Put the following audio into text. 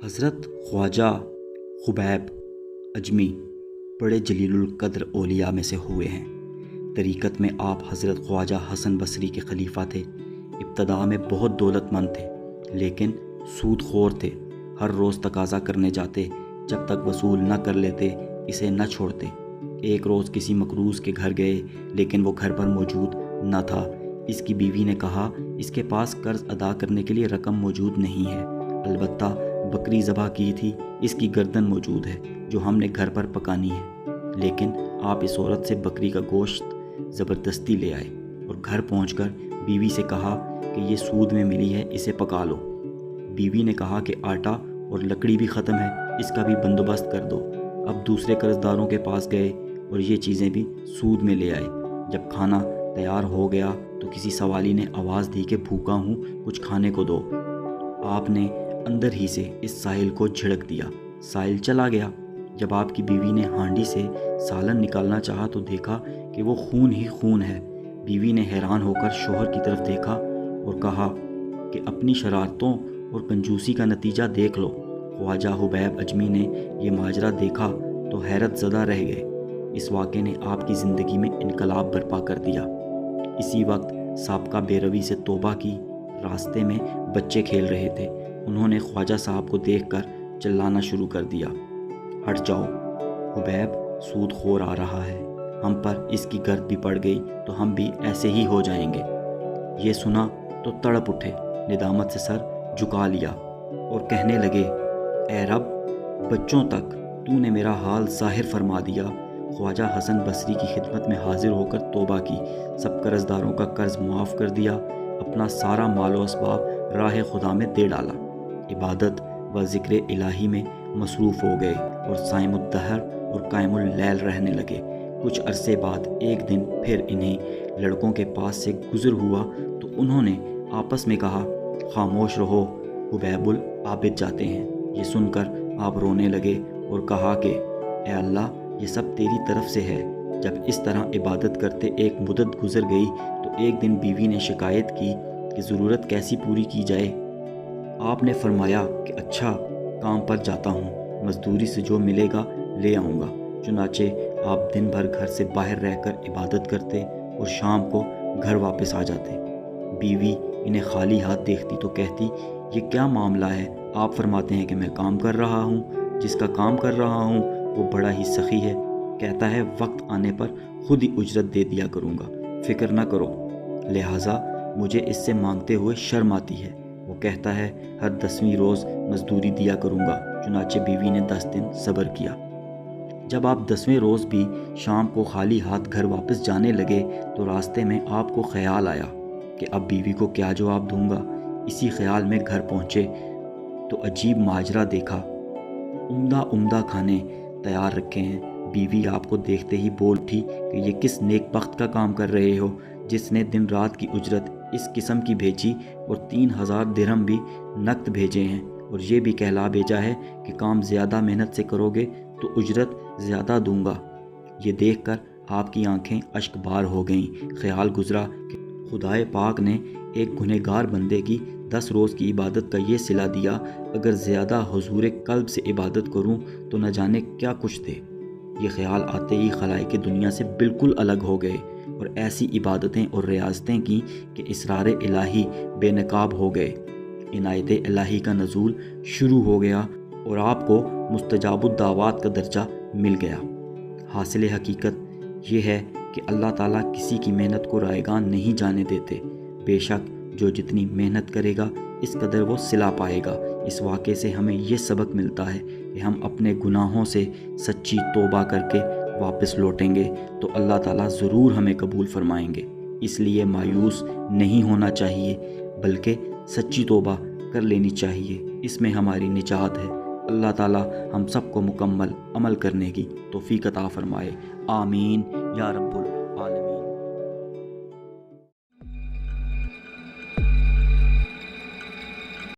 حضرت خواجہ خبیب اجمی بڑے جلیل القدر اولیاء میں سے ہوئے ہیں۔ طریقت میں آپ حضرت خواجہ حسن بصری کے خلیفہ تھے۔ ابتدا میں بہت دولت مند تھے لیکن سود خور تھے۔ ہر روز تقاضا کرنے جاتے، جب تک وصول نہ کر لیتے اسے نہ چھوڑتے۔ ایک روز کسی مقروض کے گھر گئے لیکن وہ گھر پر موجود نہ تھا۔ اس کی بیوی نے کہا اس کے پاس قرض ادا کرنے کے لیے رقم موجود نہیں ہے، البتہ بکری ذبح کی تھی، اس کی گردن موجود ہے جو ہم نے گھر پر پکانی ہے۔ لیکن آپ اس عورت سے بکری کا گوشت زبردستی لے آئے اور گھر پہنچ کر بیوی سے کہا کہ یہ سود میں ملی ہے، اسے پکا لو۔ بیوی نے کہا کہ آٹا اور لکڑی بھی ختم ہے، اس کا بھی بندوبست کر دو۔ اب دوسرے قرض داروں کے پاس گئے اور یہ چیزیں بھی سود میں لے آئے۔ جب کھانا تیار ہو گیا تو کسی سوالی نے آواز دی کہ بھوکا ہوں، کچھ کھانے کو دو۔ آپ نے اندر ہی سے اس سائل کو جھڑک دیا، سائل چلا گیا۔ جب آپ کی بیوی نے ہانڈی سے سالن نکالنا چاہا تو دیکھا کہ وہ خون ہی خون ہے۔ بیوی نے حیران ہو کر شوہر کی طرف دیکھا اور کہا کہ اپنی شرارتوں اور کنجوسی کا نتیجہ دیکھ لو۔ خواجہ خبیب اجمی نے یہ ماجرا دیکھا تو حیرت زدہ رہ گئے۔ اس واقعے نے آپ کی زندگی میں انقلاب برپا کر دیا۔ اسی وقت سابقہ بے روی سے توبہ کی۔ راستے میں بچے کھیل رہے تھے، انہوں نے خواجہ صاحب کو دیکھ کر چلانا شروع کر دیا، ہٹ جاؤ، خبیب سود خور آ رہا ہے، ہم پر اس کی گرد بھی پڑ گئی تو ہم بھی ایسے ہی ہو جائیں گے۔ یہ سنا تو تڑپ اٹھے، ندامت سے سر جھکا لیا اور کہنے لگے، اے رب، بچوں تک تو نے میرا حال ظاہر فرما دیا۔ خواجہ حسن بصری کی خدمت میں حاضر ہو کر توبہ کی، سب قرض داروں کا قرض معاف کر دیا، اپنا سارا مال و اسباب راہ خدا میں دے ڈالا، عبادت و ذکر الہی میں مصروف ہو گئے اور صائم الدہر اور قائم اللیل رہنے لگے۔ کچھ عرصے بعد ایک دن پھر انہیں لڑکوں کے پاس سے گزر ہوا تو انہوں نے آپس میں کہا، خاموش رہو، خبیب العابد جاتے ہیں۔ یہ سن کر آپ رونے لگے اور کہا کہ اے اللہ، یہ سب تیری طرف سے ہے۔ جب اس طرح عبادت کرتے ایک مدت گزر گئی تو ایک دن بیوی نے شکایت کی کہ ضرورت کیسی پوری کی جائے۔ آپ نے فرمایا کہ اچھا، کام پر جاتا ہوں، مزدوری سے جو ملے گا لے آؤں گا۔ چنانچہ آپ دن بھر گھر سے باہر رہ کر عبادت کرتے اور شام کو گھر واپس آ جاتے۔ بیوی انہیں خالی ہاتھ دیکھتی تو کہتی، یہ کیا معاملہ ہے؟ آپ فرماتے ہیں کہ میں کام کر رہا ہوں، جس کا کام کر رہا ہوں وہ بڑا ہی سخی ہے، کہتا ہے وقت آنے پر خود ہی اجرت دے دیا کروں گا، فکر نہ کرو، لہٰذا مجھے اس سے مانگتے ہوئے شرم آتی ہے۔ وہ کہتا ہے ہر 10ویں روز مزدوری دیا کروں گا۔ چنانچہ بیوی نے 10 دن صبر کیا۔ جب آپ 10ویں روز بھی شام کو خالی ہاتھ گھر واپس جانے لگے تو راستے میں آپ کو خیال آیا کہ اب بیوی کو کیا جواب دوں گا۔ اسی خیال میں گھر پہنچے تو عجیب ماجرا دیکھا، عمدہ عمدہ کھانے تیار رکھے ہیں۔ بیوی آپ کو دیکھتے ہی بول اٹھی کہ یہ کس نیک بخت کا کام کر رہے ہو جس نے دن رات کی اجرت اس قسم کی بھیجی اور 3000 درہم بھی نقد بھیجے ہیں، اور یہ بھی کہلا بھیجا ہے کہ کام زیادہ محنت سے کرو گے تو اجرت زیادہ دوں گا۔ یہ دیکھ کر آپ کی آنکھیں اشک بار ہو گئیں۔ خیال گزرا کہ خدائے پاک نے ایک گنہگار بندے کی 10 روز کی عبادت کا یہ صلہ دیا، اگر زیادہ حضور قلب سے عبادت کروں تو نہ جانے کیا کچھ دے۔ یہ خیال آتے ہی خلائق دنیا سے بالکل الگ ہو گئے اور ایسی عبادتیں اور ریاضتیں کی کہ اسرار الہی بے نقاب ہو گئے۔ عنایت الہی کا نزول شروع ہو گیا اور آپ کو مستجاب الدعوات کا درجہ مل گیا۔ حاصل حقیقت یہ ہے کہ اللہ تعالیٰ کسی کی محنت کو رائیگان نہیں جانے دیتے۔ بے شک جو جتنی محنت کرے گا اس قدر وہ صلہ پائے گا۔ اس واقعے سے ہمیں یہ سبق ملتا ہے کہ ہم اپنے گناہوں سے سچی توبہ کر کے واپس لوٹیں گے تو اللہ تعالیٰ ضرور ہمیں قبول فرمائیں گے۔ اس لیے مایوس نہیں ہونا چاہیے بلکہ سچی توبہ کر لینی چاہیے، اس میں ہماری نجات ہے۔ اللہ تعالیٰ ہم سب کو مکمل عمل کرنے کی توفیق عطا فرمائے، آمین یا رب العالمین۔